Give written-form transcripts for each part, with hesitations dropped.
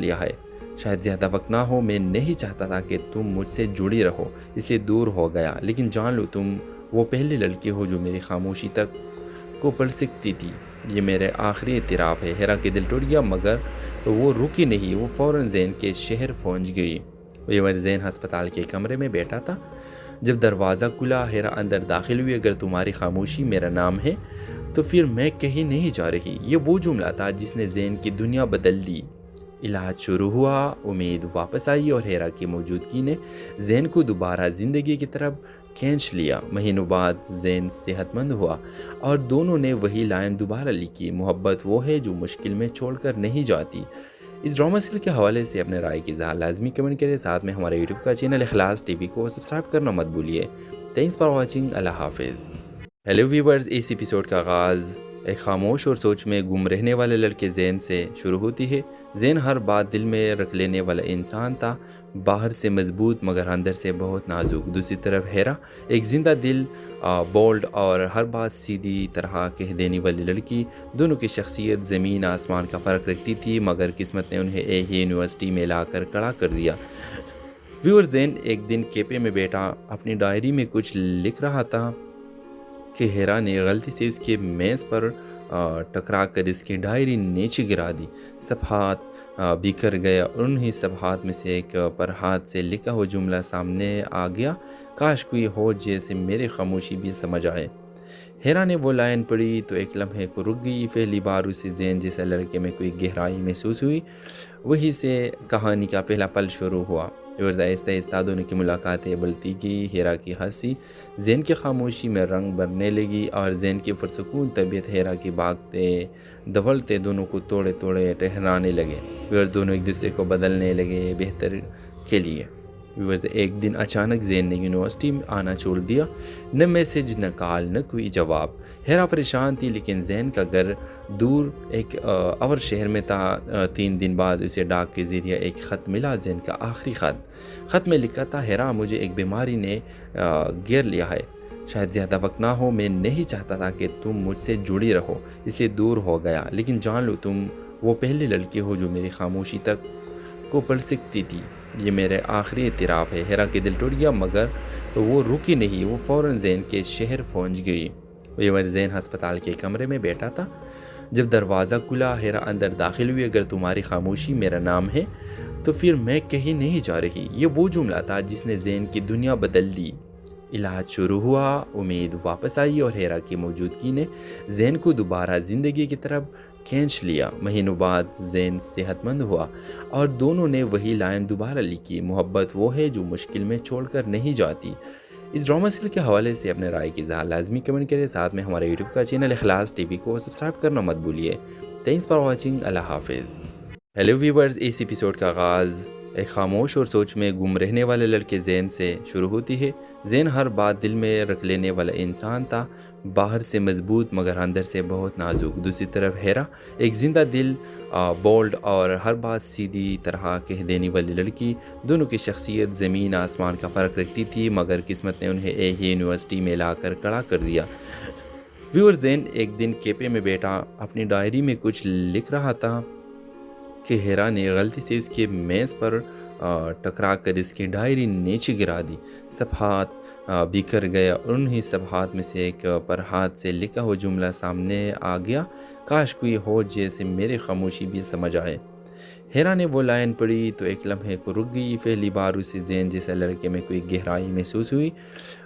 لیا ہے، شاید زیادہ وقت نہ ہو، میں نہیں چاہتا تھا کہ تم مجھ سے جڑی رہو، اس لیے دور ہو گیا، لیکن جان لو تم وہ پہلی لڑکی ہو جو میری خاموشی تک کو پڑھ سکتی تھی۔ یہ میرے آخری اعتراف ہے۔ ہیرا کے دل ٹوٹ گیا مگر وہ رکی نہیں، وہ فوراً زین کے شہر پہنچ گئی۔ زین ہسپتال کے کمرے میں بیٹھا تھا۔ جب دروازہ کھلا، ہیرا اندر داخل ہوئی۔ اگر تمہاری خاموشی میرا نام ہے تو پھر میں کہیں نہیں جا رہی۔ یہ وہ جملہ تھا جس نے زین کی دنیا بدل دی۔ علاج شروع ہوا، امید واپس آئی اور ہیرا کی موجودگی نے زین کو دوبارہ زندگی کی طرف کھینچ لیا۔ مہینوں بعد زین صحت مند ہوا اور دونوں نے وہی لائن دوبارہ لکھی، محبت وہ ہے جو مشکل میں چھوڑ کر نہیں جاتی۔ اس ڈرامہ سیریل کے حوالے سے اپنے رائے کی اظہار لازمی کمنٹ کریں، ساتھ میں ہمارے یوٹیوب کا چینل اخلاص ٹی وی کو سبسکرائب کرنا مت بھولیے۔ تھینکس فار واچنگ، اللہ حافظ۔ ہیلو ویورز، اس ایپیسوڈ کا آغاز ایک خاموش اور سوچ میں گم رہنے والے لڑکے زین سے شروع ہوتی ہے۔ زین ہر بات دل میں رکھ لینے والا انسان تھا، باہر سے مضبوط مگر اندر سے بہت نازک۔ دوسری طرف ہیرا ایک زندہ دل، بولڈ اور ہر بات سیدھی طرح کہہ دینے والی لڑکی۔ دونوں کی شخصیت زمین آسمان کا فرق رکھتی تھی، مگر قسمت نے انہیں ایک ہی یونیورسٹی میں لا کر کھڑا کر دیا۔ ویور، زین ایک دن کیفے میں بیٹھا اپنی ڈائری میں کچھ لکھ رہا تھا کہ ہیرا نے غلطی سے اس کے میز پر ٹکرا کر اس کی ڈائری نیچے گرا دی۔ صفحات بکھر گیا اور انہی صفحات میں سے ایک پر ہاتھ سے لکھا ہوا جملہ سامنے آ گیا، کاش کوئی ہو جیسے میری خاموشی بھی سمجھ آئے۔ ہیرا نے وہ لائن پڑھی تو ایک لمحے کو رک گئی۔ پہلی بار اسے زین جیسے لڑکے میں کوئی گہرائی محسوس ہوئی۔ وہی سے کہانی کا پہلا پل شروع ہوا۔ آہستہ آہستہ دونوں کی ملاقاتیں بڑھتی گئی۔ ہیرا کی ہنسی زین کی خاموشی میں رنگ بھرنے لگی اور زین کی پرسکون طبیعت ہیرا کی بھاگتے دھوڑتے دونوں کو توڑے توڑے ٹہرانے لگے۔ دونوں ایک دوسرے کو بدلنے لگے بہتر کے لیے۔ ایک دن اچانک زین نے یونیورسٹی میں آنا چھوڑ دیا، نہ میسج نہ کال نہ کوئی جواب۔ ہیرا پریشان تھی، لیکن زین کا گھر دور ایک اور شہر میں تھا۔ 3 دن بعد اسے ڈاک کے ذریعے ایک خط ملا، زین کا آخری خط میں لکھا تھا، ہیرا مجھے ایک بیماری نے گھیر لیا ہے، شاید زیادہ وقت نہ ہو، میں نہیں چاہتا تھا کہ تم مجھ سے جڑی رہو، اس لیے دور ہو گیا، لیکن جان لو تم وہ پہلی لڑکی ہو جو میری خاموشی تک کو پڑھ سکتی تھی۔ یہ میرے آخری اعتراف ہے۔ ہیرا کے دل ٹوٹ گیا مگر وہ رکی نہیں، وہ فوراً زین کے شہر پہنچ گئی۔ زین ہسپتال کے کمرے میں بیٹھا تھا۔ جب دروازہ کھلا، ہیرا اندر داخل ہوئی۔ اگر تمہاری خاموشی میرا نام ہے تو پھر میں کہیں نہیں جا رہی۔ یہ وہ جملہ تھا جس نے زین کی دنیا بدل دی۔ علاج شروع ہوا، امید واپس آئی اور ہیرا کی موجودگی نے زین کو دوبارہ زندگی کی طرف کھینچ لیا۔ مہینوں بعد زین صحت مند ہوا اور دونوں نے وہی لائن دوبارہ لکھی، محبت وہ ہے جو مشکل میں چھوڑ کر نہیں جاتی۔ اس ڈرامہ سیریل کے حوالے سے اپنے رائے کی اظہار لازمی کمنٹ کریں، ساتھ میں ہمارے یوٹیوب کا چینل اخلاص ٹی وی کو سبسکرائب کرنا مت بھولیے۔ تھینکس فار واچنگ، اللہ حافظ۔ ہیلو ویورز، اس ایپیسوڈ کا آغاز ایک خاموش اور سوچ میں گم رہنے والے لڑکے زین سے شروع ہوتی ہے۔ زین ہر بات دل میں رکھ لینے والا انسان تھا، باہر سے مضبوط مگر اندر سے بہت نازک۔ دوسری طرف ہیرا ایک زندہ دل، بولڈ اور ہر بات سیدھی طرح کہہ دینے والی لڑکی۔ دونوں کی شخصیت زمین آسمان کا فرق رکھتی تھی، مگر قسمت نے انہیں ایک ہی یونیورسٹی میں لا کر کھڑا کر دیا۔ زین ایک دن کیفے میں بیٹھا اپنی ڈائری میں کچھ لکھ رہا تھا کہ ہیرا نے غلطی سے اس کے میز پر ٹکرا کر اس کی ڈائری نیچے گرا دی۔ صفحات بکھر گیا اور انہی صفحات میں سے ایک پر ہاتھ سے لکھا ہوا جملہ سامنے آ گیا، کاش کوئی ہو جیسے میری خاموشی بھی سمجھ آئے۔ ہیرا نے وہ لائن پڑھی تو ایک لمحے کو رک گئی۔ پہلی بار اسے زین جیسے لڑکے میں کوئی گہرائی محسوس ہوئی۔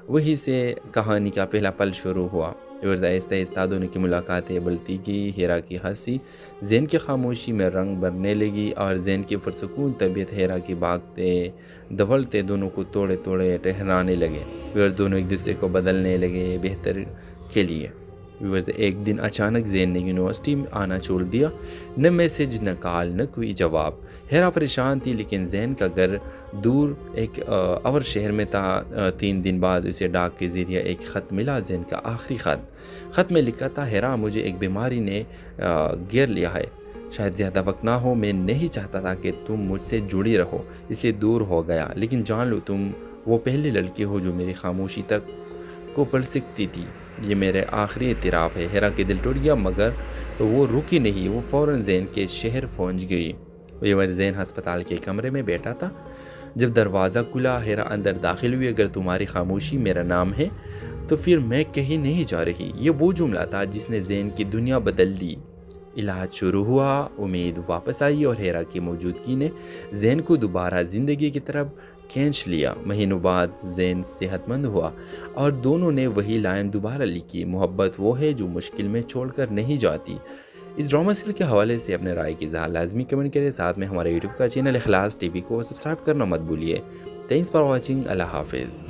وہی سے کہانی کا پہلا پل شروع ہوا۔ آہستہ آہستہ دونوں کی ملاقاتیں بڑھتی گئی۔ ہیرا کی ہنسی زین کی خاموشی میں رنگ بھرنے لگی اور زین کی پرسکون طبیعت ہیرا کی بھاگتے دھوڑتے دونوں کو توڑے توڑے ٹہرانے لگے۔ دونوں ایک دوسرے کو بدلنے لگے بہتر کے لیے۔ ایک دن اچانک زین نے یونیورسٹی میں آنا چھوڑ دیا، نہ میسج نہ کال نہ کوئی جواب۔ ہیرا پریشان تھی، لیکن زین کا گھر دور ایک اور شہر میں تھا۔ 3 دن بعد اسے ڈاک کے ذریعے ایک خط ملا، زین کا آخری خط میں لکھا تھا، ہیرا مجھے ایک بیماری نے گھیر لیا ہے، شاید زیادہ وقت نہ ہو، میں نہیں چاہتا تھا کہ تم مجھ سے جڑی رہو، اس لیے دور ہو گیا، لیکن جان لو تم وہ پہلی لڑکی ہو جو میری خاموشی تک کو پڑھ سکتی تھی۔ یہ میرے آخری اعتراف ہے۔ ہیرا کے دل ٹوٹ گیا مگر وہ رکی نہیں، وہ فوراً زین کے شہر پہنچ گئی۔ ویور زین ہسپتال کے کمرے میں بیٹھا تھا جب دروازہ کھلا ہیرا اندر داخل ہوئی. اگر تمہاری خاموشی میرا نام ہے تو پھر میں کہیں نہیں جا رہی. یہ وہ جملہ تھا جس نے زین کی دنیا بدل دی. علاج شروع ہوا، امید واپس آئی اور ہیرا کی موجودگی نے زین کو دوبارہ زندگی کی طرف کھینچ لیا. مہینوں بعد زین صحت مند ہوا اور دونوں نے وہی لائن دوبارہ لکھی، محبت وہ ہے جو مشکل میں چھوڑ کر نہیں جاتی. اس ڈرامہ سیریل کے حوالے سے اپنے رائے کی اظہار لازمی کمنٹ کریں. ساتھ میں ہمارے یوٹیوب کا چینل اخلاص ٹی وی کو سبسکرائب کرنا مت بھولیے. Thanks for watching. اللہ حافظ.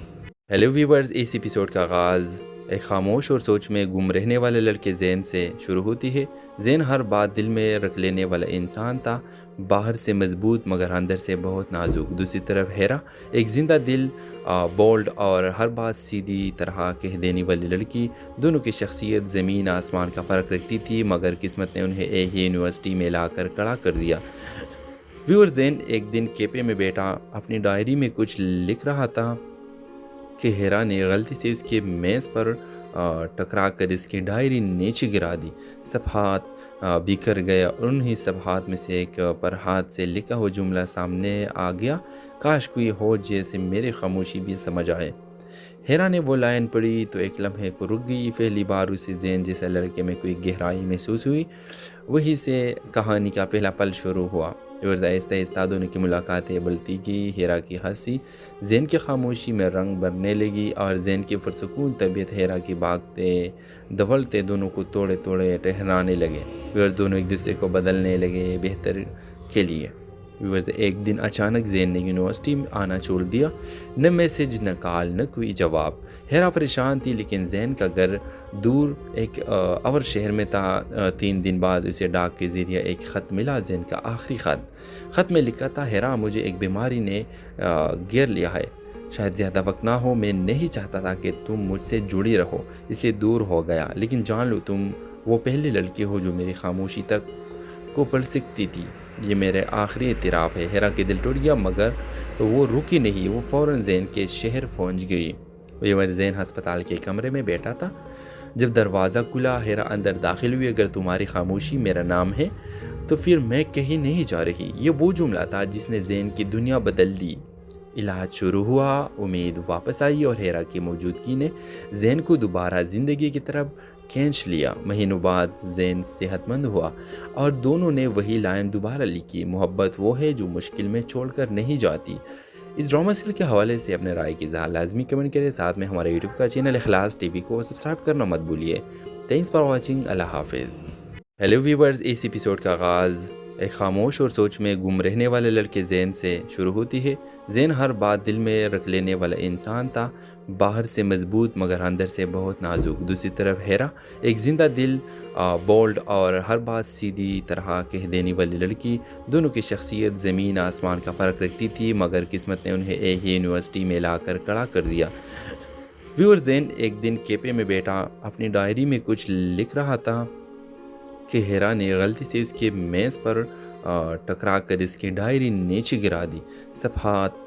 ہیلو ویورز، اس ایپیسوڈ کا آغاز ایک خاموش اور سوچ میں گم رہنے والے لڑکے زین سے شروع ہوتی ہے. زین ہر بات دل میں رکھ لینے والا انسان تھا، باہر سے مضبوط مگر اندر سے بہت نازک. دوسری طرف ہیرا ایک زندہ دل، بولڈ اور ہر بات سیدھی طرح کہہ دینے والی لڑکی. دونوں کی شخصیت زمین آسمان کا فرق رکھتی تھی، مگر قسمت نے انہیں ایک ہی یونیورسٹی میں لا کر کھڑا کر دیا. ویور زین ایک دن کیفے میں بیٹھا اپنی ڈائری میں کچھ لکھ رہا تھا کہ ہیرا نے غلطی سے اس کے میز پر ٹکرا کر اس کی ڈائری نیچے گرا دی. صفحات بکھر گیا اور انہی صفحات میں سے ایک پر ہاتھ سے لکھا ہوا جملہ سامنے آ گیا، کاش کوئی ہو جیسے میری خاموشی بھی سمجھ آئے. ہیرا نے وہ لائن پڑھی تو ایک لمحے کو رک گئی. پہلی بار اسے زین جیسے لڑکے میں کوئی گہرائی محسوس ہوئی. وہی سے کہانی کا پہلا پل شروع ہوا. آہستہ آہستہ دونوں کی ملاقاتیں بڑھتی گئی. ہیرا کی ہنسی زین کی خاموشی میں رنگ بھرنے لگی اور زین کی پرسکون طبیعت ہیرا کی بھاگتے دھولتے دونوں کو توڑے توڑے ٹہرانے لگے. دونوں ایک دوسرے کو بدلنے لگے بہتر کے لیے. ایک دن اچانک زین نے یونیورسٹی میں آنا چھوڑ دیا. نہ میسج، نہ کال، نہ کوئی جواب. ہیرا پریشان تھی، لیکن زین کا گھر دور ایک اور شہر میں تھا. 3 دن بعد اسے ڈاک کے ذریعے ایک خط ملا، زین کا آخری خط. خط میں لکھا تھا، ہیرا مجھے ایک بیماری نے گھیر لیا ہے، شاید زیادہ وقت نہ ہو. میں نہیں چاہتا تھا کہ تم مجھ سے جڑی رہو، اس لیے دور ہو گیا. لیکن جان لو تم وہ پہلی لڑکی ہو جو میری خاموشی تک کو پڑھ سکتی تھی. یہ میرے آخری اعتراف ہے. ہیرا کے دل ٹوٹ گیا مگر وہ رکی نہیں. وہ فوراً زین کے شہر پہنچ گئی. زین ہسپتال کے کمرے میں بیٹھا تھا جب دروازہ کھلا. ہیرا اندر داخل ہوئی. اگر تمہاری خاموشی میرا نام ہے تو پھر میں کہیں نہیں جا رہی. یہ وہ جملہ تھا جس نے زین کی دنیا بدل دی. علاج شروع ہوا، امید واپس آئی اور ہیرا کی موجودگی نے زین کو دوبارہ زندگی کی طرف کھینچ لیا. مہینوں بعد زین صحت مند ہوا اور دونوں نے وہی لائن دوبارہ لکھی، محبت وہ ہے جو مشکل میں چھوڑ کر نہیں جاتی. اس ڈرامہ سیریل کے حوالے سے اپنے رائے کی اظہار لازمی کمنٹ کریں. ساتھ میں ہمارے یوٹیوب کا چینل اخلاص ٹی وی کو سبسکرائب کرنا مت بھولیے. Thanks for watching. اللہ حافظ. ہیلو ویورز، اس ایپیسوڈ کا آغاز ایک خاموش اور سوچ میں گم رہنے والے لڑکے زین سے شروع ہوتی ہے. زین ہر بات دل میں رکھ لینے والا انسان تھا، باہر سے مضبوط مگر اندر سے بہت نازک. دوسری طرف ہیرا ایک زندہ دل، بولڈ اور ہر بات سیدھی طرح کہہ دینے والی لڑکی. دونوں کی شخصیت زمین آسمان کا فرق رکھتی تھی، مگر قسمت نے انہیں ایک ہی یونیورسٹی میں لا کر کھڑا کر دیا. ویور زین ایک دن کیفے میں بیٹھا اپنی ڈائری میں کچھ لکھ رہا تھا کہ ہیرا نے غلطی سے اس کے میز پر ٹکرا کر اس کی ڈائری نیچے گرا دی. صفحات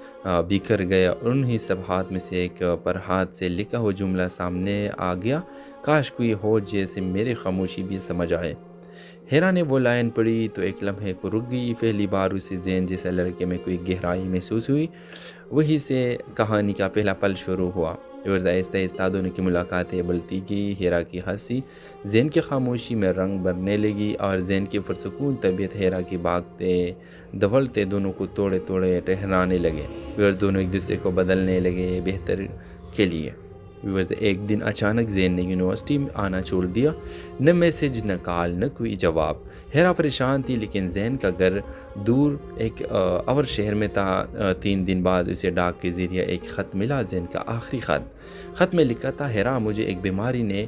بکھر گیا اور انہی صفحات میں سے ایک پر ہاتھ سے لکھا ہوا جملہ سامنے آ گیا، کاش کوئی ہو جیسے میری خاموشی بھی سمجھ آئے. ہیرا نے وہ لائن پڑھی تو ایک لمحے کو رک گئی. پہلی بار اسے زین جیسے لڑکے میں کوئی گہرائی محسوس ہوئی. وہی سے کہانی کا پہلا پل شروع ہوا. آہستہ آہستہ دونوں کی ملاقاتیں بڑھتی گئی. ہیرا کی ہنسی زین کی خاموشی میں رنگ بھرنے لگی اور زین کی پرسکون طبیعت ہیرا کی بھاگتے دھولتے دونوں کو توڑے توڑے ٹہرانے لگے. دونوں ایک دوسرے کو بدلنے لگے بہتر کے لیے. ایک دن اچانک زین نے یونیورسٹی میں آنا چھوڑ دیا. نہ میسج، نہ کال، نہ کوئی جواب. ہیرا پریشان تھی، لیکن زین کا گھر دور ایک اور شہر میں تھا. 3 دن بعد اسے ڈاک کے ذریعے ایک خط ملا، زین کا آخری خط. خط میں لکھا تھا، ہیرا مجھے ایک بیماری نے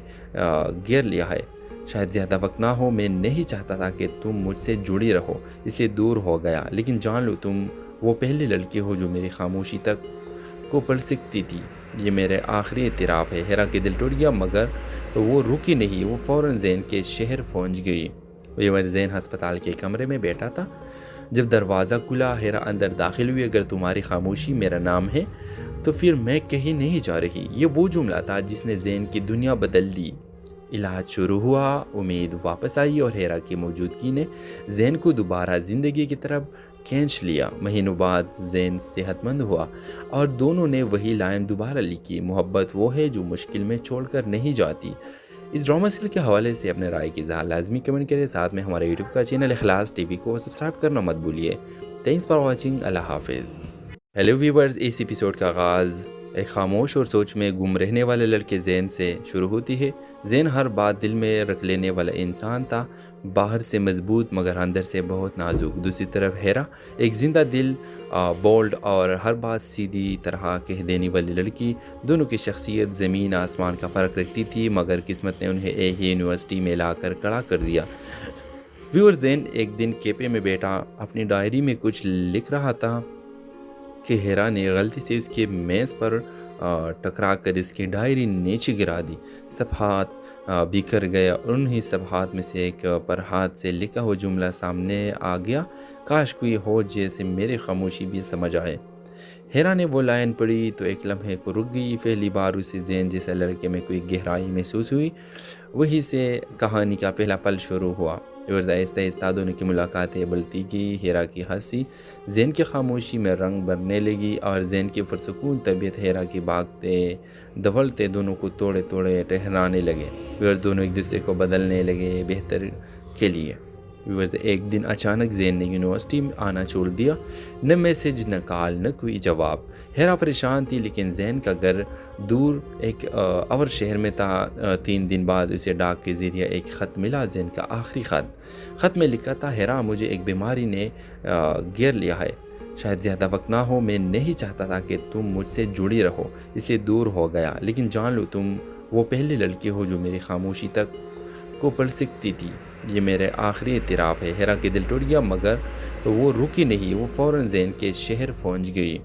گھیر لیا ہے، شاید زیادہ وقت نہ ہو. میں نہیں چاہتا تھا کہ تم مجھ سے جڑی رہو، اس لیے دور ہو گیا. لیکن جان لو تم وہ پہلی لڑکی ہو جو میری خاموشی تک کو پڑھ سکتی تھی. یہ میرے آخری اعتراف ہے. ہیرا کے دل ٹوٹ گیا مگر وہ رکی نہیں. وہ فوراً زین کے شہر پہنچ گئی. زین ہسپتال کے کمرے میں بیٹھا تھا جب دروازہ کھلا. ہیرا اندر داخل ہوئی. اگر تمہاری خاموشی میرا نام ہے تو پھر میں کہیں نہیں جا رہی. یہ وہ جملہ تھا جس نے زین کی دنیا بدل دی. علاج شروع ہوا، امید واپس آئی اور ہیرا کی موجودگی نے زین کو دوبارہ زندگی کی طرف کھینچ لیا۔ مہینوں بعد زین صحت مند ہوا اور دونوں نے وہی لائن دوبارہ لکھی، محبت وہ ہے جو مشکل میں چھوڑ کر نہیں جاتی۔ اس ڈرامہ سیریل کے حوالے سے اپنے رائے کی اظہار لازمی کمنٹ کریں، ساتھ میں ہمارے یوٹیوب کا چینل اخلاص ٹی وی کو سبسکرائب کرنا مت بھولیے۔ تھینکس فار واچنگ، اللہ حافظ۔ ہیلو ویورز، اس ایپیسوڈ کا آغاز ایک خاموش اور سوچ میں گم رہنے والے لڑکے زین سے شروع ہوتی ہے۔ زین ہر بات دل میں رکھ لینے والا انسان تھا، باہر سے مضبوط مگر اندر سے بہت نازک۔ دوسری طرف ہیرا ایک زندہ دل، بولڈ اور ہر بات سیدھی طرح کہہ دینے والی لڑکی۔ دونوں کی شخصیت زمین آسمان کا فرق رکھتی تھی، مگر قسمت نے انہیں ایک ہی یونیورسٹی میں لا کر کھڑا کر دیا۔ ویور، زین ایک دن کیفے میں بیٹھا اپنی ڈائری میں کچھ لکھ رہا تھا کہ ہیرا نے غلطی سے اس کے میز پر ٹکرا کر اس کی ڈائری نیچے گرا دی۔ صفحات بکھر گیا اور انہی صفحات میں سے ایک پر ہاتھ سے لکھا ہوا جملہ سامنے آ گیا، کاش کوئی ہو جیسے میری خاموشی بھی سمجھ آئے۔ ہیرا نے وہ لائن پڑھی تو ایک لمحے کو رک گئی۔ پہلی بار اسے زین جیسے لڑکے میں کوئی گہرائی محسوس ہوئی۔ وہی سے کہانی کا پہلا پل شروع ہوا۔ آہستہ آہستہ دونوں کی ملاقاتیں بڑھتی گئی۔ ہیرا کی ہنسی زین کی خاموشی میں رنگ بھرنے لگی اور زین کی پرسکون طبیعت ہیرا کی بھاگتے دھوڑتے دونوں کو توڑے توڑے ٹہرانے لگے۔ دونوں ایک دوسرے کو بدلنے لگے بہتر کے لیے۔ ایک دن اچانک زین نے یونیورسٹی میں آنا چھوڑ دیا، نہ میسج نہ کال نہ کوئی جواب۔ ہیرا پریشان تھی، لیکن زین کا گھر دور ایک اور شہر میں تھا۔ 3 دن بعد اسے ڈاک کے ذریعے ایک خط ملا، زین کا آخری خط میں لکھا تھا، ہیرا مجھے ایک بیماری نے گھیر لیا ہے، شاید زیادہ وقت نہ ہو، میں نہیں چاہتا تھا کہ تم مجھ سے جڑی رہو، اس لیے دور ہو گیا، لیکن جان لو تم وہ پہلی لڑکی ہو جو میری خاموشی تک کو پڑھ سکتی تھی، یہ میرے آخری اعتراف ہے۔ ہیرا کے دل ٹوٹ گیا، مگر وہ رکی نہیں، وہ فوراً زین کے شہر پہنچ گئی۔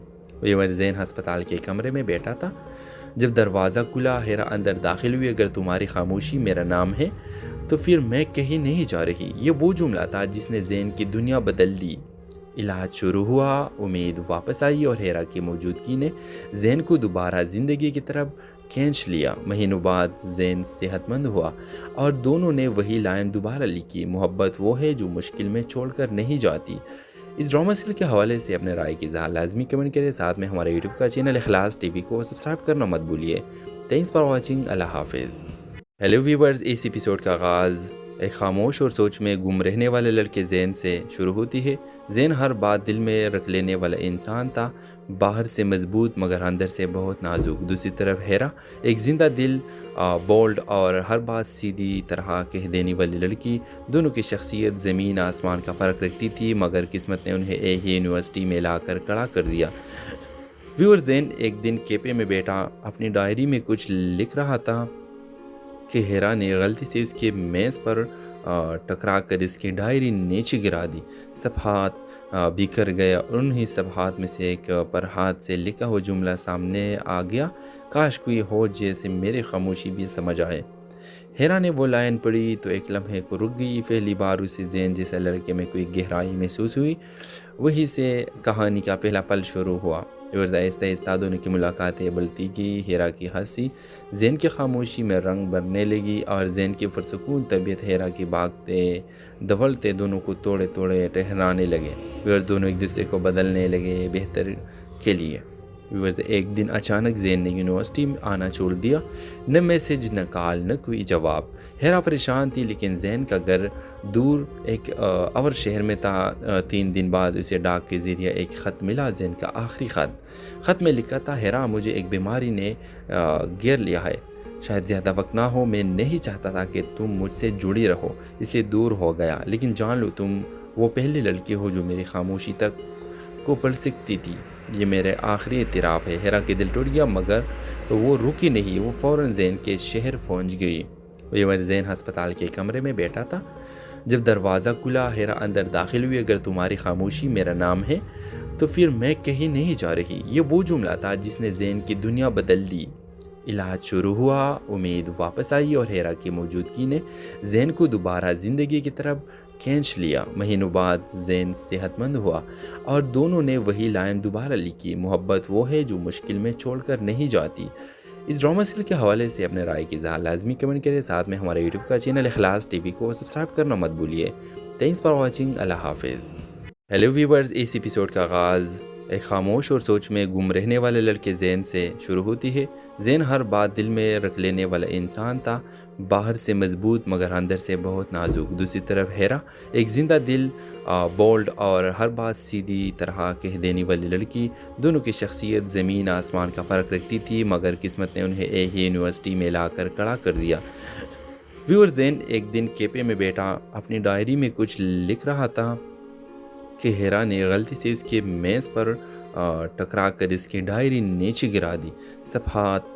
زین ہسپتال کے کمرے میں بیٹھا تھا، جب دروازہ کھلا ہیرا اندر داخل ہوئی۔ اگر تمہاری خاموشی میرا نام ہے تو پھر میں کہیں نہیں جا رہی، یہ وہ جملہ تھا جس نے زین کی دنیا بدل دی۔ علاج شروع ہوا، امید واپس آئی اور ہیرا کی موجودگی نے زین کو دوبارہ زندگی کی طرف کھینچ لیا۔ مہینوں بعد زین صحت مند ہوا اور دونوں نے وہی لائن دوبارہ لکھی، محبت وہ ہے جو مشکل میں چھوڑ کر نہیں جاتی۔ اس ڈرامہ سیریل کے حوالے سے اپنے رائے کی اظہار لازمی کمنٹ کریں، ساتھ میں ہمارے یوٹیوب کا چینل اخلاص ٹی وی کو سبسکرائب کرنا مت بھولیے۔ تھینکس فار واچنگ، اللہ حافظ۔ ہیلو ویورز، اس ایپیسوڈ کا آغاز ایک خاموش اور سوچ میں گم رہنے والے لڑکے زین سے شروع ہوتی ہے۔ زین ہر بات دل میں رکھ لینے والا انسان تھا، باہر سے مضبوط مگر اندر سے بہت نازک۔ دوسری طرف ہیرا ایک زندہ دل، بولڈ اور ہر بات سیدھی طرح کہہ دینے والی لڑکی۔ دونوں کی شخصیت زمین آسمان کا فرق رکھتی تھی، مگر قسمت نے انہیں ایک ہی یونیورسٹی میں لا کر کھڑا کر دیا۔ ویور، زین ایک دن کیفے میں بیٹھا اپنی ڈائری میں کچھ لکھ رہا تھا کہ ہیرا نے غلطی سے اس کے میز پر ٹکرا کر اس کی ڈائری نیچے گرا دی۔ صفحات بکھر گیا اور انہی صفحات میں سے ایک پر ہاتھ سے لکھا ہوا جملہ سامنے آ گیا، کاش کوئی ہو جیسے میری خاموشی بھی سمجھ آئے۔ ہیرا نے وہ لائن پڑھی تو ایک لمحے کو رک گئی۔ پہلی بار اسے زین جیسے لڑکے میں کوئی گہرائی محسوس ہوئی۔ وہی سے کہانی کا پہلا پل شروع ہوا۔ آہستہ آہستہ دونوں کی ملاقاتیں بڑھتی گئی۔ ہیرا کی ہنسی زین کی خاموشی میں رنگ بھرنے لگی اور زین کی پرسکون طبیعت ہیرا کی بھاگتے دھوڑتے دونوں کو توڑے توڑے ٹہرانے لگے۔ دونوں ایک دوسرے کو بدلنے لگے بہتر کے لیے۔ ایک دن اچانک زین نے یونیورسٹی میں آنا چھوڑ دیا، نہ میسج نہ کال نہ کوئی جواب۔ ہیرا پریشان تھی، لیکن زین کا گھر دور ایک اور شہر میں تھا۔ 3 دن بعد اسے ڈاک کے ذریعے ایک خط ملا، زین کا آخری خط میں لکھا تھا، ہیرا مجھے ایک بیماری نے گھیر لیا ہے، شاید زیادہ وقت نہ ہو، میں نہیں چاہتا تھا کہ تم مجھ سے جڑی رہو، اس لیے دور ہو گیا، لیکن جان لو تم وہ پہلی لڑکی ہو جو میری خاموشی تک کو پڑھ سکتی تھی، یہ میرے آخری اعتراف ہے۔ ہیرا کے دل ٹوٹ گیا، مگر وہ رکی نہیں، وہ فوراً زین کے شہر پہنچ گئی۔ زین ہسپتال کے کمرے میں بیٹھا تھا، جب دروازہ کھلا ہیرا اندر داخل ہوئی۔ اگر تمہاری خاموشی میرا نام ہے تو پھر میں کہیں نہیں جا رہی، یہ وہ جملہ تھا جس نے زین کی دنیا بدل دی۔ علاج شروع ہوا، امید واپس آئی اور ہیرا کی موجودگی نے زین کو دوبارہ زندگی کی طرف کھینچ لیا۔ مہینوں بعد زین صحت مند ہوا اور دونوں نے وہی لائن دوبارہ لکھی، محبت وہ ہے جو مشکل میں چھوڑ کر نہیں جاتی۔ اس ڈرامہ سیریل کے حوالے سے اپنے رائے کی اظہار لازمی کمنٹ کریں، ساتھ میں ہمارے یوٹیوب کا چینل اخلاص ٹی وی کو سبسکرائب کرنا مت بھولیے۔ تھینکس فار واچنگ، اللہ حافظ۔ ہیلو ویورز، اس ایپیسوڈ کا آغاز ایک خاموش اور سوچ میں گم رہنے والے لڑکے زین سے شروع ہوتی ہے۔ زین ہر بات دل میں رکھ لینے والا انسان تھا، باہر سے مضبوط مگر اندر سے بہت نازک۔ دوسری طرف ہیرا ایک زندہ دل، بولڈ اور ہر بات سیدھی طرح کہہ دینے والی لڑکی۔ دونوں کی شخصیت زمین آسمان کا فرق رکھتی تھی، مگر قسمت نے انہیں ایک ہی یونیورسٹی میں لا کر کھڑا کر دیا۔ ویور زین ایک دن کیفے میں بیٹھا اپنی ڈائری میں کچھ لکھ رہا تھا کہ ہیرا نے غلطی سے اس کے میز پر ٹکرا کر اس کی ڈائری نیچے گرا دی۔ صفحات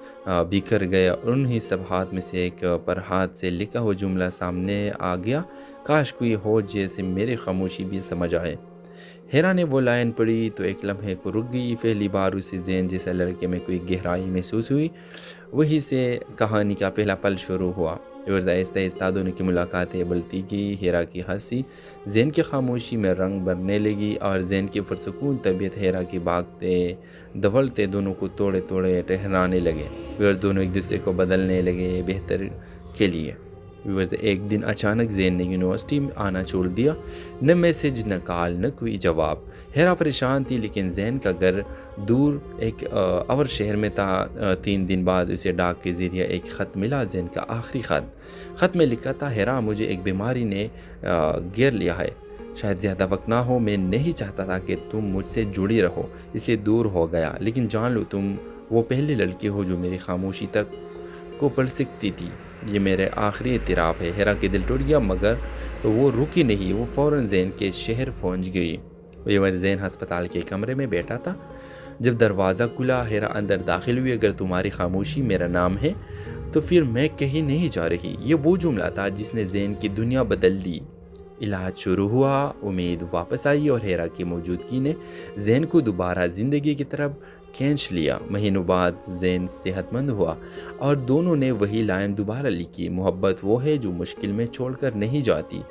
بکھر گئے اور انہی صفحات میں سے ایک پر ہاتھ سے لکھا ہوا جملہ سامنے آ گیا، کاش کوئی ہو جیسے میری خاموشی بھی سمجھ آئے۔ ہیرا نے وہ لائن پڑھی تو ایک لمحے کو رک گئی۔ پہلی بار اسے زین جیسا لڑکے میں کوئی گہرائی محسوس ہوئی۔ وہی سے کہانی کا پہلا پل شروع ہوا۔ آہستہ آہستہ دونوں کی ملاقاتیں بڑھتی گئی۔ ہیرا کی ہنسی زین کی خاموشی میں رنگ بھرنے لگی اور زین کی پرسکون طبیعت ہیرا کی بھاگتے دھولتے دونوں کو توڑے توڑے ٹہرانے لگے۔ دونوں ایک دوسرے کو بدلنے لگے بہتر کے لیے۔ ایک دن اچانک زین نے یونیورسٹی میں آنا چھوڑ دیا، نہ میسج نہ کال نہ کوئی جواب۔ ہیرا پریشان تھی، لیکن زین کا گھر دور ایک اور شہر میں تھا۔ 3 دن بعد اسے ڈاک کے ذریعے ایک خط ملا، زین کا آخری خط میں لکھا تھا، ہیرا مجھے ایک بیماری نے گھیر لیا ہے، شاید زیادہ وقت نہ ہو، میں نہیں چاہتا تھا کہ تم مجھ سے جڑی رہو، اس لیے دور ہو گیا، لیکن جان لو تم وہ پہلی لڑکی ہو جو میری خاموشی تک کو پڑھ سکتی تھی، یہ میرے آخری اعتراف ہے۔ ہیرا کے دل ٹوٹ گیا، مگر وہ رکی نہیں، وہ فوراً زین کے شہر پہنچ گئی۔ زین ہسپتال کے کمرے میں بیٹھا تھا، جب دروازہ کھلا ہیرا اندر داخل ہوئی۔ اگر تمہاری خاموشی میرا نام ہے تو پھر میں کہیں نہیں جا رہی، یہ وہ جملہ تھا جس نے زین کی دنیا بدل دی۔ علاج شروع ہوا، امید واپس آئی اور ہیرا کی موجودگی نے زین کو دوبارہ زندگی کی طرف کھینچ لیا۔ مہینوں بعد زین صحت مند ہوا اور دونوں نے وہی لائن دوبارہ لکھی، محبت وہ ہے جو مشکل میں چھوڑ کر نہیں جاتی۔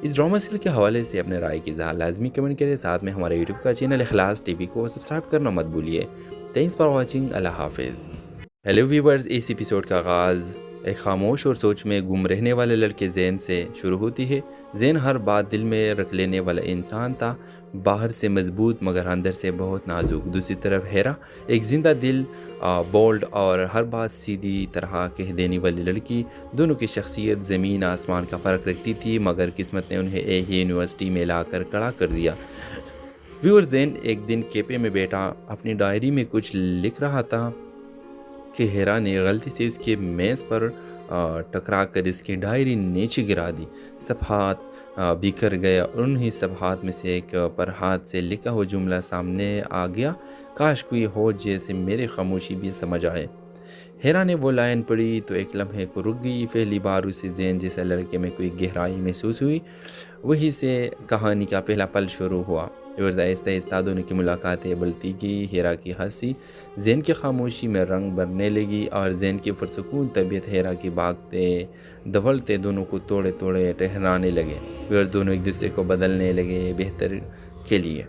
اس ڈرامہ سیریل کے حوالے سے اپنے رائے کی اظہار لازمی کمنٹ کریں، ساتھ میں ہمارے یوٹیوب کا چینل اخلاص ٹی وی کو سبسکرائب کرنا مت بھولیے۔ تھینکس فار واچنگ، اللہ حافظ۔ ہیلو ویورز، اس ایپیسوڈ کا آغاز ایک خاموش اور سوچ میں گم رہنے والے لڑکے زین سے شروع ہوتی ہے۔ زین ہر بات دل میں رکھ لینے والا انسان تھا، باہر سے مضبوط مگر اندر سے بہت نازک۔ دوسری طرف ہیرا ایک زندہ دل، بولڈ اور ہر بات سیدھی طرح کہہ دینے والی لڑکی۔ دونوں کی شخصیت زمین آسمان کا فرق رکھتی تھی، مگر قسمت نے انہیں ایک ہی یونیورسٹی میں لا کر کھڑا کر دیا۔ ویور زین ایک دن کیفے میں بیٹھا اپنی ڈائری میں کچھ لکھ رہا تھا کہ ہیرا نے غلطی سے اس کے میز پر ٹکرا کر اس کی ڈائری نیچے گرا دی۔ صفحات بکھر گئے اور انہی صفحات میں سے ایک پر ہاتھ سے لکھا ہوا جملہ سامنے آ گیا، کاش کوئی ہو جیسے میری خاموشی بھی سمجھ آئے۔ ہیرا نے وہ لائن پڑھی تو ایک لمحے کو رک گئی۔ پہلی بار اسے زین جیسا لڑکے میں کوئی گہرائی محسوس ہوئی۔ وہی سے کہانی کا پہلا پل شروع ہوا۔ آہستہ آہستہ دونوں کی ملاقاتیں بڑھتی گئی۔ ہیرا کی ہنسی زین کی خاموشی میں رنگ بھرنے لگی اور زین کی پرسکون طبیعت ہیرا کی بھاگتے دھولتے دونوں کو توڑے توڑے ٹہرانے لگے۔ دونوں ایک دوسرے کو بدلنے لگے بہتر کے لیے۔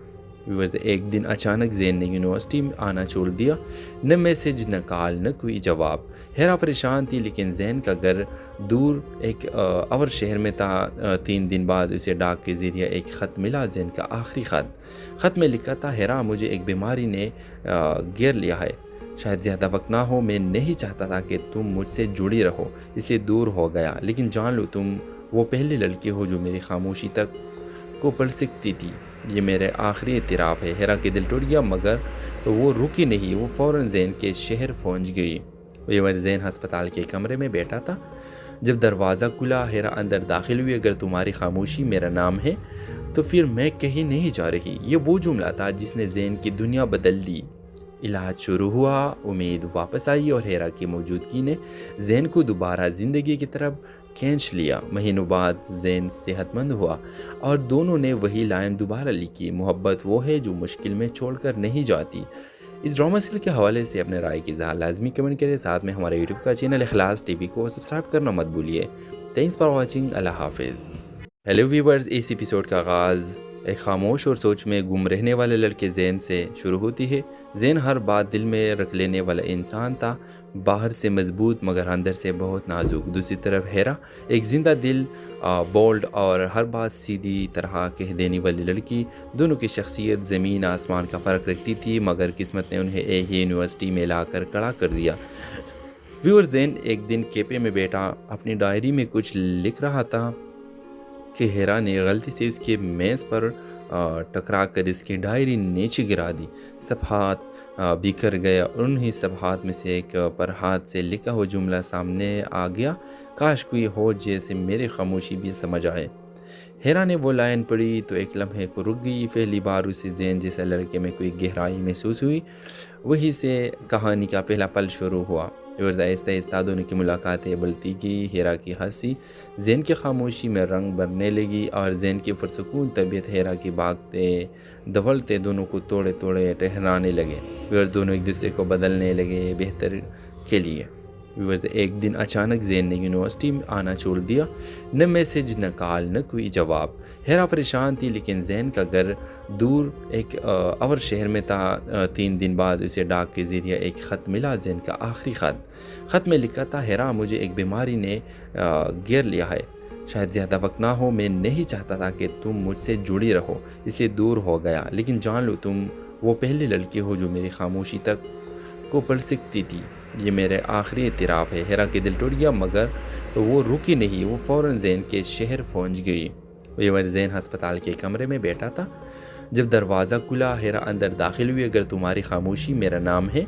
ایک دن اچانک زین نے یونیورسٹی میں آنا چھوڑ دیا، نہ میسج نہ کال نہ کوئی جواب۔ ہیرا پریشان تھی، لیکن زین کا گھر دور ایک اور شہر میں تھا۔ 3 دن بعد اسے ڈاک کے ذریعے ایک خط ملا، زین کا آخری خط میں لکھا تھا، ہیرا مجھے ایک بیماری نے گھیر لیا ہے، شاید زیادہ وقت نہ ہو، میں نہیں چاہتا تھا کہ تم مجھ سے جڑی رہو، اس لیے دور ہو گیا، لیکن جان لو تم وہ پہلی لڑکی ہو جو میری خاموشی تک کو پڑھ سکتی تھی، یہ میرے آخری اعتراف ہے۔ ہیرا کے دل ٹوٹ گیا، مگر وہ رکی نہیں، وہ فوراً زین کے شہر پہنچ گئی۔ زین ہسپتال کے کمرے میں بیٹھا تھا، جب دروازہ کھلا ہیرا اندر داخل ہوئی۔ اگر تمہاری خاموشی میرا نام ہے تو پھر میں کہیں نہیں جا رہی، یہ وہ جملہ تھا جس نے زین کی دنیا بدل دی۔ علاج شروع ہوا، امید واپس آئی اور ہیرا کی موجودگی نے زین کو دوبارہ زندگی کی طرف کھینچ لیا۔ مہینوں بعد زین صحت مند ہوا اور دونوں نے وہی لائن دوبارہ لکھی، محبت وہ ہے جو مشکل میں چھوڑ کر نہیں جاتی۔ اس ڈرامہ سیریل کے حوالے سے اپنے رائے کی اظہار لازمی کمنٹ کریں، ساتھ میں ہمارے یوٹیوب کا چینل اخلاص ٹی وی کو سبسکرائب کرنا مت بھولیے۔ تھینکس فار واچنگ، اللہ حافظ۔ ہیلو ویورز، اس ایپیسوڈ کا آغاز ایک خاموش اور سوچ میں گم رہنے والے لڑکے زین سے شروع ہوتی ہے۔ زین ہر بات دل میں رکھ لینے والا انسان تھا، باہر سے مضبوط مگر اندر سے بہت نازک۔ دوسری طرف ہیرا ایک زندہ دل، بولڈ اور ہر بات سیدھی طرح کہہ دینے والی لڑکی۔ دونوں کی شخصیت زمین آسمان کا فرق رکھتی تھی، مگر قسمت نے انہیں ایک ہی یونیورسٹی میں لا کر کھڑا کر دیا۔ ویور زین ایک دن کیفے میں بیٹھا اپنی ڈائری میں کچھ لکھ رہا تھا کہ ہیرا نے غلطی سے اس کے میز پر ٹکرا کر اس کی ڈائری نیچے گرا دی۔ صفحات بکھر گئے اور انہی صفحات میں سے ایک پر ہاتھ سے لکھا ہوا جملہ سامنے آ گیا، کاش کوئی ہو جیسے میری خاموشی بھی سمجھ آئے۔ ہیرا نے وہ لائن پڑھی تو ایک لمحے کو رک گئی۔ پہلی بار اسے زین جیسے لڑکے میں کوئی گہرائی محسوس ہوئی۔ وہی سے کہانی کا پہلا پل شروع ہوا۔ اور آہستہ آہستہ دونوں کی ملاقاتیں بڑھتی گئی۔ ہیرا کی ہنسی زین کی خاموشی میں رنگ بھرنے لگی اور زین کی پرسکون طبیعت ہیرا کی بھاگتے دھولتے دونوں کو توڑے توڑے ٹہرانے لگے۔ اور دونوں ایک دوسرے کو بدلنے لگے بہتر کے لیے۔ ایک دن اچانک زین نے یونیورسٹی میں آنا چھوڑ دیا، نہ میسج نہ کال نہ کوئی جواب۔ ہیرا پریشان تھی، لیکن زین کا گھر دور ایک اور شہر میں تھا۔ 3 دن بعد اسے ڈاک کے ذریعے ایک خط ملا، زین کا آخری خط میں لکھا تھا: ہیرا، مجھے ایک بیماری نے گھیر لیا ہے، شاید زیادہ وقت نہ ہو۔ میں نہیں چاہتا تھا کہ تم مجھ سے جڑی رہو، اس لیے دور ہو گیا، لیکن جان لو تم وہ پہلی لڑکی ہو جو میری خاموشی تک کو پڑھ سکتی تھی۔ یہ میرے آخری اعتراف ہے۔ ہیرا کے دل ٹوٹ گیا، مگر وہ رکی نہیں، وہ فوراً زین کے شہر پہنچ گئی۔ زین ہسپتال کے کمرے میں بیٹھا تھا۔ جب دروازہ کھلا، ہیرا اندر داخل ہوئی۔ اگر تمہاری خاموشی میرا نام ہے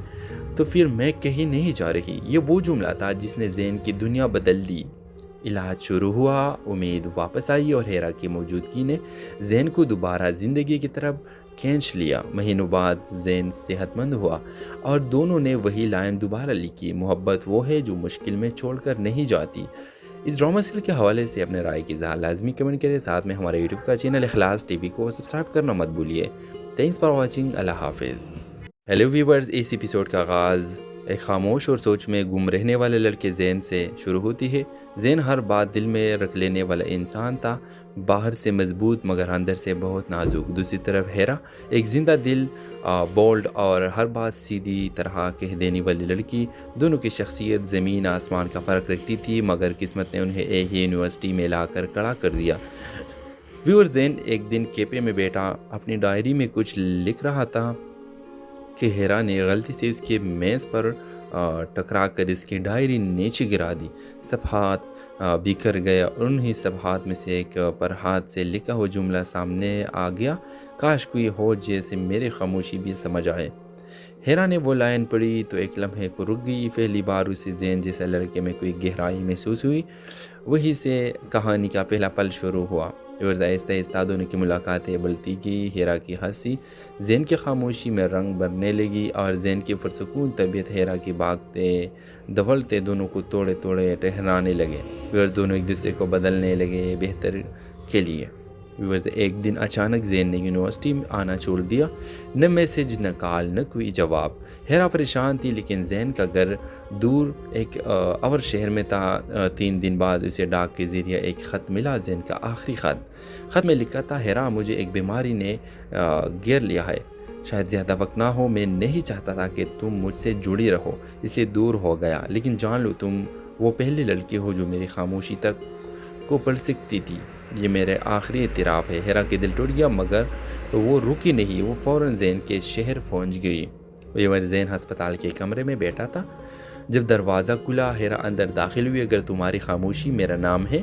تو پھر میں کہیں نہیں جا رہی۔ یہ وہ جملہ تھا جس نے زین کی دنیا بدل دی۔ علاج شروع ہوا، امید واپس آئی اور ہیرا کی موجودگی نے زین کو دوبارہ زندگی کی طرف کھینچ لیا۔ مہینوں بعد زین صحت مند ہوا اور دونوں نے وہی لائن دوبارہ لکھی: محبت وہ ہے جو مشکل میں چھوڑ کر نہیں جاتی۔ اس ڈرامہ سیریل کے حوالے سے اپنے رائے کی اظہار لازمی کمنٹ کریں۔ ساتھ میں ہمارے یوٹیوب کا چینل اخلاص ٹی وی کو سبسکرائب کرنا مت بھولیے۔ Thanks for watching. اللہ حافظ۔ ہیلو ویورز، اس ایپیسوڈ کا آغاز ایک خاموش اور سوچ میں گم رہنے والے لڑکے زین سے شروع ہوتی ہے۔ زین ہر بات دل میں رکھ لینے والا انسان تھا، باہر سے مضبوط مگر اندر سے بہت نازک۔ دوسری طرف ہیرا ایک زندہ دل، بولڈ اور ہر بات سیدھی طرح کہہ دینے والی لڑکی۔ دونوں کی شخصیت زمین آسمان کا فرق رکھتی تھی، مگر قسمت نے انہیں ایک ہی یونیورسٹی میں لا کر کھڑا کر دیا۔ ویور زین ایک دن کیفے میں بیٹھا اپنی ڈائری میں کچھ لکھ رہا تھا کہ ہیرا نے غلطی سے اس کے میز پر ٹکرا کر اس کی ڈائری نیچے گرا دی۔ صفحات بکھر گئے اور انہی صفحات میں سے ایک پر ہاتھ سے لکھا ہوا جملہ سامنے آ گیا، کاش کوئی ہو جیسے میری خاموشی بھی سمجھ آئے۔ ہیرا نے وہ لائن پڑھی تو ایک لمحے کو رک گئی۔ پہلی بار اسے زین جیسے لڑکے میں کوئی گہرائی محسوس ہوئی۔ وہی سے کہانی کا پہلا پل شروع ہوا۔ اور آہستہ آہستہ دونوں کی ملاقاتیں بڑھتی گئی۔ ہیرا کی ہنسی زین کی خاموشی میں رنگ بھرنے لگی اور زین کی پرسکون طبیعت ہیرا کی بھاگتے دھولتے دونوں کو توڑے توڑے ٹہرانے لگے۔ اور دونوں ایک دوسرے کو بدلنے لگے بہتر کے لیے۔ ایک دن اچانک زین نے یونیورسٹی میں آنا چھوڑ دیا، نہ میسج نہ کال نہ کوئی جواب۔ ہیرا پریشان تھی، لیکن زین کا گھر دور ایک اور شہر میں تھا۔ 3 دن بعد اسے ڈاک کے ذریعے ایک خط ملا، زین کا آخری خط میں لکھا تھا: ہیرا، مجھے ایک بیماری نے گھیر لیا ہے، شاید زیادہ وقت نہ ہو۔ میں نہیں چاہتا تھا کہ تم مجھ سے جڑی رہو، اس لیے دور ہو گیا، لیکن جان لو تم وہ پہلی لڑکی ہو جو میری خاموشی تک کو پڑھ سکتی تھی۔ یہ میرے آخری اعتراف ہے۔ ہیرا کے دل ٹوٹ گیا، مگر وہ رکی نہیں، وہ فوراً زین کے شہر پہنچ گئی۔ زین ہسپتال کے کمرے میں بیٹھا تھا۔ جب دروازہ کھلا، ہیرا اندر داخل ہوئی۔ اگر تمہاری خاموشی میرا نام ہے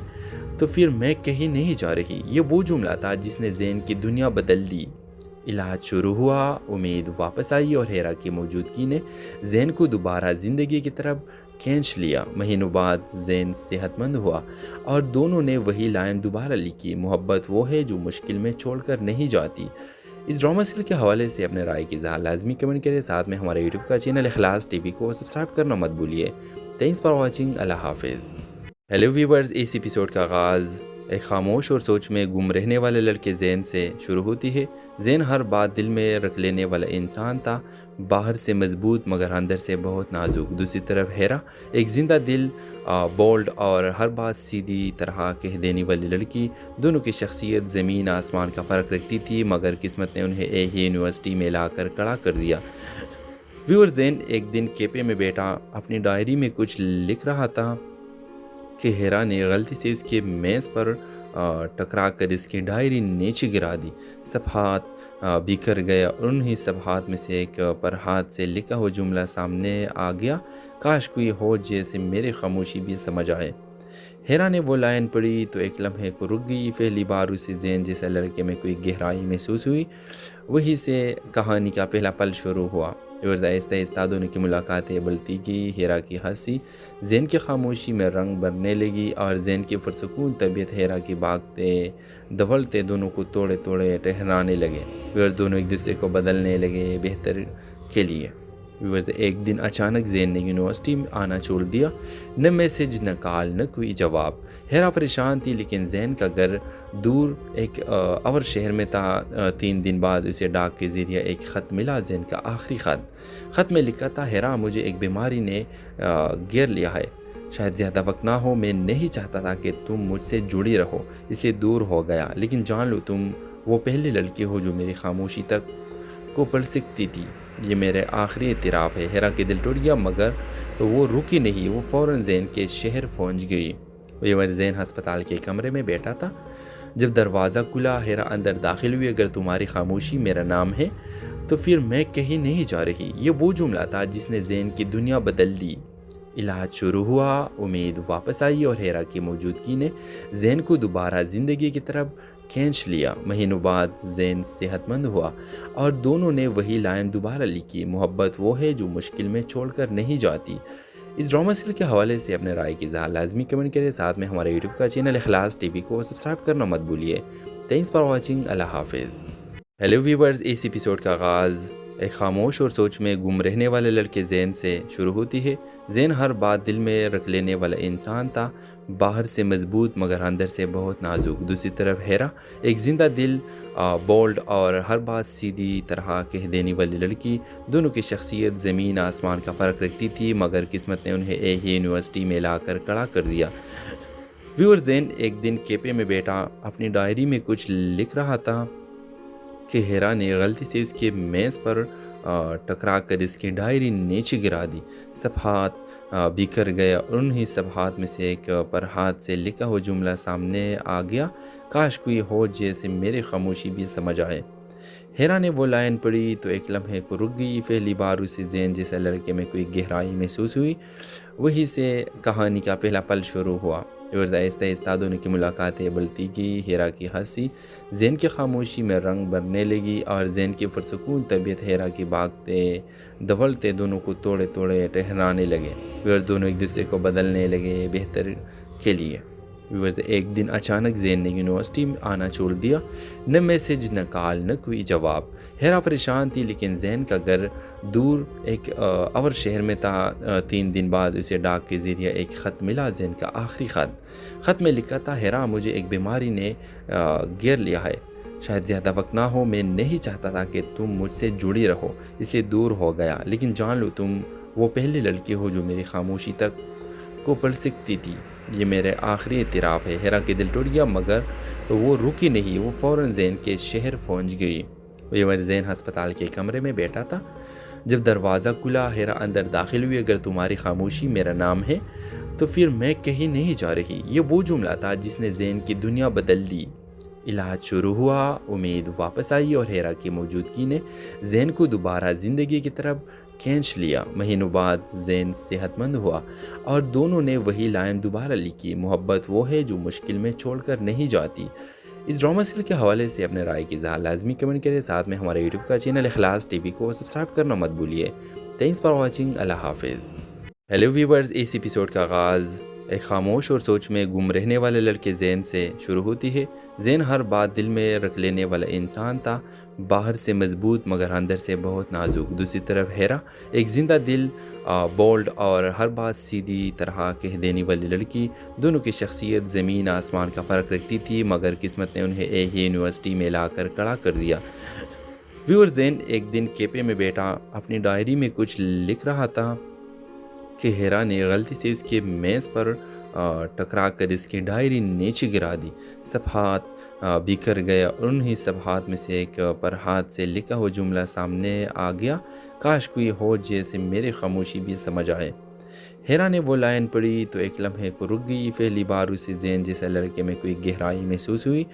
تو پھر میں کہیں نہیں جا رہی۔ یہ وہ جملہ تھا جس نے زین کی دنیا بدل دی۔ علاج شروع ہوا، امید واپس آئی اور ہیرا کی موجودگی نے زین کو دوبارہ زندگی کی طرف کھینچ لیا۔ مہینوں بعد زین صحت مند ہوا اور دونوں نے وہی لائن دوبارہ لکھی: محبت وہ ہے جو مشکل میں چھوڑ کر نہیں جاتی۔ اس ڈرامہ سیریل کے حوالے سے اپنے رائے کی اظہار لازمی کمنٹ کریں۔ ساتھ میں ہمارے یوٹیوب کا چینل اخلاص ٹی وی کو سبسکرائب کرنا مت بھولیے۔ Thanks for watching. اللہ حافظ۔ ہیلو ویورز، اس ایپیسوڈ کا آغاز ایک خاموش اور سوچ میں گم رہنے والے لڑکے زین سے شروع ہوتی ہے۔ زین ہر بات دل میں رکھ لینے والا انسان تھا، باہر سے مضبوط مگر اندر سے بہت نازک۔ دوسری طرف ہیرا ایک زندہ دل، بولڈ اور ہر بات سیدھی طرح کہہ دینے والی لڑکی۔ دونوں کی شخصیت زمین آسمان کا فرق رکھتی تھی، مگر قسمت نے انہیں ایک ہی یونیورسٹی میں لا کر کھڑا کر دیا۔ زین ایک دن کیفے میں بیٹھا اپنی ڈائری میں کچھ لکھ رہا تھا کہ ہیرا نے غلطی سے اس کے میز پر ٹکرا کر اس کی ڈائری نیچے گرا دی۔ صفحات بکھر گیا اور انہی صفحات میں سے ایک پر ہاتھ سے لکھا ہوا جملہ سامنے آ گیا، کاش کوئی ہو جیسے میری خاموشی بھی سمجھ آئے۔ ہیرا نے وہ لائن پڑھی تو ایک لمحے کو رک گئی۔ پہلی بار اسے زین جیسے لڑکے میں کوئی گہرائی محسوس ہوئی۔ وہی سے کہانی کا پہلا پل شروع ہوا۔ آہستہ آہستہ دونوں کی ملاقاتیں بڑھتی گئی۔ ہیرا کی ہنسی زین کی خاموشی میں رنگ بھرنے لگی اور زین کی پرسکون طبیعت ہیرا کی بھاگتے دھوڑتے دونوں کو توڑے توڑے ٹہرانے لگے۔ دونوں ایک دوسرے کو بدلنے لگے بہتر کے لیے۔ ایک دن اچانک زین نے یونیورسٹی میں آنا چھوڑ دیا، نہ میسج نہ کال نہ کوئی جواب۔ ہیرا پریشان تھی، لیکن زین کا گھر دور ایک اور شہر میں تھا۔ 3 دن بعد اسے ڈاک کے ذریعے ایک خط ملا، زین کا آخری خط میں لکھا تھا، ہیرا مجھے ایک بیماری نے گھیر لیا ہے، شاید زیادہ وقت نہ ہو، میں نہیں چاہتا تھا کہ تم مجھ سے جڑی رہو، اس لیے دور ہو گیا، لیکن جان لو تم وہ پہلی لڑکی ہو جو میری خاموشی تک کو پڑھ سکتی تھی، یہ میرے آخری اعتراف ہے۔ ہیرا کے دل ٹوٹ گیا، مگر وہ رکی نہیں، وہ فوراً زین کے شہر پہنچ گئی۔ زین ہسپتال کے کمرے میں بیٹھا تھا، جب دروازہ کھلا ہیرا اندر داخل ہوئی۔ اگر تمہاری خاموشی میرا نام ہے تو پھر میں کہیں نہیں جا رہی، یہ وہ جملہ تھا جس نے زین کی دنیا بدل دی۔ علاج شروع ہوا، امید واپس آئی اور ہیرا کی موجودگی نے زین کو دوبارہ زندگی کی طرف کھینچ لیا۔ مہینوں بعد زین صحت مند ہوا اور دونوں نے وہی لائن دوبارہ لکھی، محبت وہ ہے جو مشکل میں چھوڑ کر نہیں جاتی۔ اس ڈرامہ سیریل کے حوالے سے اپنے رائے کی اظہار لازمی کمنٹ کریں، ساتھ میں ہمارے یوٹیوب کا چینل اخلاص ٹی وی کو سبسکرائب کرنا مت بھولیے۔ تھینکس فار واچنگ، اللہ حافظ۔ ہیلو ویورز، اس ایپیسوڈ کا آغاز ایک خاموش اور سوچ میں گم رہنے والے لڑکے زین سے شروع ہوتی ہے۔ زین ہر بات دل میں رکھ لینے والا انسان تھا، باہر سے مضبوط مگر اندر سے بہت نازک۔ دوسری طرف ہیرا ایک زندہ دل، بولڈ اور ہر بات سیدھی طرح کہہ دینے والی لڑکی۔ دونوں کی شخصیت زمین آسمان کا فرق رکھتی تھی، مگر قسمت نے انہیں ایک ہی یونیورسٹی میں لا کر کھڑا کر دیا۔ زین ایک دن کیفے میں بیٹھا اپنی ڈائری میں کچھ لکھ رہا تھا کہ ہیرا نے غلطی سے اس کے میز پر ٹکرا کر اس کی ڈائری نیچے گرا دی۔ صفحات بکھر گیا اور انہی صفحات میں سے ایک پر ہاتھ سے لکھا ہوا جملہ سامنے آ گیا، کاش کوئی ہو جیسے میری خاموشی بھی سمجھ آئے۔ ہیرا نے وہ لائن پڑھی تو ایک لمحے کو رک گئی۔ پہلی بار اسے زین جیسے لڑکے میں کوئی گہرائی محسوس ہوئی۔ وہی سے کہانی کا پہلا پل شروع ہوا۔ آہستہ آہستہ دونوں کی ملاقاتیں بڑھتی گئی۔ ہیرا کی ہنسی زین کی خاموشی میں رنگ بھرنے لگی اور زین کی پرسکون طبیعت ہیرا کی بھاگتے دھوڑتے دونوں کو توڑے توڑے ٹہرانے لگے۔ دونوں ایک دوسرے کو بدلنے لگے بہتر کے لیے۔ ایک دن اچانک زین نے یونیورسٹی میں آنا چھوڑ دیا، نہ میسج نہ کال نہ کوئی جواب۔ ہیرا پریشان تھی، لیکن زین کا گھر دور ایک اور شہر میں تھا۔ 3 دن بعد اسے ڈاک کے ذریعے ایک خط ملا، زین کا آخری خط میں لکھا تھا، ہیرا مجھے ایک بیماری نے گھیر لیا ہے، شاید زیادہ وقت نہ ہو، میں نہیں چاہتا تھا کہ تم مجھ سے جڑی رہو، اس لیے دور ہو گیا، لیکن جان لو تم وہ پہلی لڑکی ہو جو میری خاموشی تک کو پڑھ سکتی تھی، یہ میرے آخری اعتراف ہے۔ ہیرا کے دل ٹوٹ گیا، مگر وہ رکی نہیں، وہ فوراً زین کے شہر پہنچ گئی۔ زین ہسپتال کے کمرے میں بیٹھا تھا، جب دروازہ کھلا ہیرا اندر داخل ہوئی۔ اگر تمہاری خاموشی میرا نام ہے تو پھر میں کہیں نہیں جا رہی، یہ وہ جملہ تھا جس نے زین کی دنیا بدل دی۔ علاج شروع ہوا، امید واپس آئی اور ہیرا کی موجودگی نے زین کو دوبارہ زندگی کی طرف کھینچ لیا۔ مہینوں بعد زین صحت مند ہوا اور دونوں نے وہی لائن دوبارہ لکھی، محبت وہ ہے جو مشکل میں چھوڑ کر نہیں جاتی۔ اس ڈرامہ سیریل کے حوالے سے اپنے رائے کی اظہار لازمی کمنٹ کریں، ساتھ میں ہمارے یوٹیوب کا چینل اخلاص ٹی وی کو سبسکرائب کرنا مت بھولیے۔ تھینکس فار واچنگ، اللہ حافظ۔ ہیلو ویورز، اس ایپیسوڈ کا آغاز ایک خاموش اور سوچ میں گم رہنے والے لڑکے زین سے شروع ہوتی ہے۔ زین ہر بات دل میں رکھ لینے والا انسان تھا، باہر سے مضبوط مگر اندر سے بہت نازک۔ دوسری طرف ہیرا ایک زندہ دل، بولڈ اور ہر بات سیدھی طرح کہہ دینے والی لڑکی۔ دونوں کی شخصیت زمین آسمان کا فرق رکھتی تھی، مگر قسمت نے انہیں ایک ہی یونیورسٹی میں لا کر کھڑا کر دیا۔ ویور زین ایک دن کیفے میں بیٹھا اپنی ڈائری میں کچھ لکھ رہا تھا کہ ہیرا نے غلطی سے اس کے میز پر ٹکرا کر اس کی ڈائری نیچے گرا دی۔ صفحات بکھر گیا اور انہی صفحات میں سے ایک پر ہاتھ سے لکھا ہوا جملہ سامنے آ گیا، کاش کوئی ہو جیسے میری خاموشی بھی سمجھ آئے۔ ہیرا نے وہ لائن پڑھی تو ایک لمحے کو رک گئی۔ پہلی بار اسے زین جیسے لڑکے میں کوئی گہرائی محسوس ہوئی۔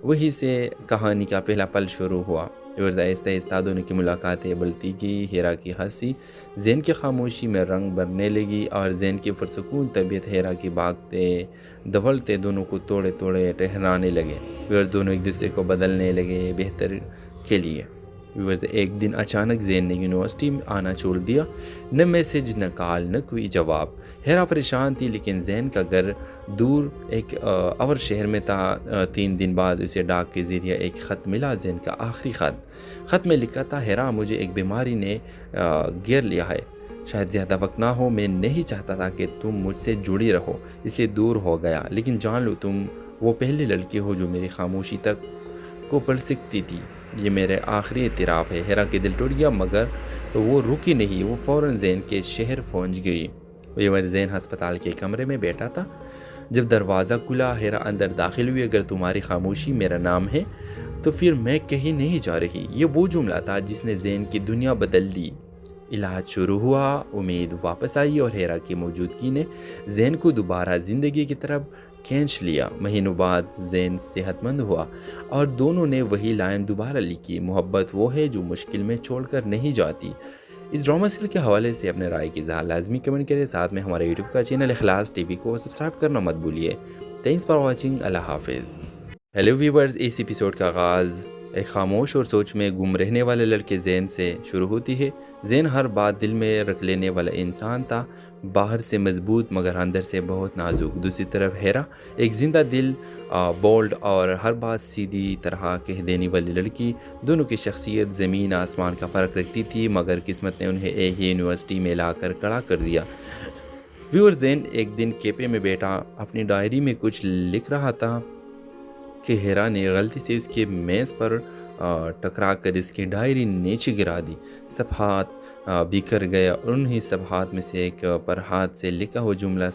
وہی سے کہانی کا پہلا پل شروع ہوا۔ آہستہ آہستہ دونوں کی ملاقاتیں بڑھتی گئی۔ ہیرا کی ہنسی زین کی خاموشی میں رنگ بھرنے لگی اور زین کی پرسکون طبیعت ہیرا کی بھاگتے دھوڑتے دونوں کو توڑے توڑے ٹہرانے لگے۔ دونوں ایک دوسرے کو بدلنے لگے بہتر کے لیے۔ ایک دن اچانک زین نے یونیورسٹی میں آنا چھوڑ دیا، نہ میسج نہ کال نہ کوئی جواب۔ ہیرا پریشان تھی، لیکن زین کا گھر دور ایک اور شہر میں تھا۔ 3 دن بعد اسے ڈاک کے ذریعے ایک خط ملا، زین کا آخری خط۔ خط میں لکھا تھا، ہیرا مجھے ایک بیماری نے گھیر لیا ہے، شاید زیادہ وقت نہ ہو، میں نہیں چاہتا تھا کہ تم مجھ سے جڑی رہو، اس لیے دور ہو گیا، لیکن جان لو تم وہ پہلی لڑکی ہو جو میری خاموشی تک کو پڑھ سکتی تھی، یہ میرے آخری اعتراف ہے۔ ہیرا کے دل ٹوٹ گیا، مگر وہ رکی نہیں، وہ فوراً زین کے شہر پہنچ گئی۔ زین ہسپتال کے کمرے میں بیٹھا تھا، جب دروازہ کھلا ہیرا اندر داخل ہوئی۔ اگر تمہاری خاموشی میرا نام ہے تو پھر میں کہیں نہیں جا رہی، یہ وہ جملہ تھا جس نے زین کی دنیا بدل دی۔ علاج شروع ہوا، امید واپس آئی اور ہیرا کی موجودگی نے زین کو دوبارہ زندگی کی طرف کھینچ لیا۔ مہینوں بعد زین صحت مند ہوا اور دونوں نے وہی لائن دوبارہ لکھی، محبت وہ ہے جو مشکل میں چھوڑ کر نہیں جاتی۔ اس ڈرامہ سیریل کے حوالے سے اپنے رائے کی اظہار لازمی کمنٹ کریں، ساتھ میں ہمارے یوٹیوب کا چینل اخلاص ٹی وی کو سبسکرائب کرنا مت بھولیے۔ تھینکس فار واچنگ، اللہ حافظ۔ ہیلو ویورز، اس ایپیسوڈ کا آغاز ایک خاموش اور سوچ میں گم رہنے والے لڑکے زین سے شروع ہوتی ہے۔ زین ہر بات دل میں رکھ لینے والا انسان تھا، باہر سے مضبوط مگر اندر سے بہت نازک۔ دوسری طرف ہیرا ایک زندہ دل، بولڈ اور ہر بات سیدھی طرح کہہ دینے والی لڑکی۔ دونوں کی شخصیت زمین آسمان کا فرق رکھتی تھی، مگر قسمت نے انہیں ایک ہی یونیورسٹی میں لا کر کھڑا کر دیا۔ ویور زین ایک دن کیفے میں بیٹھا اپنی ڈائری میں کچھ لکھ رہا تھا کہ ہیرا نے غلطی سے اس کے میز پر ٹکرا کر اس کی ڈائری نیچے گرا دی۔ صفحات بکھر گیا اور انہی صفحات میں سے ایک پر ہاتھ سے لکھا ہوا جملہ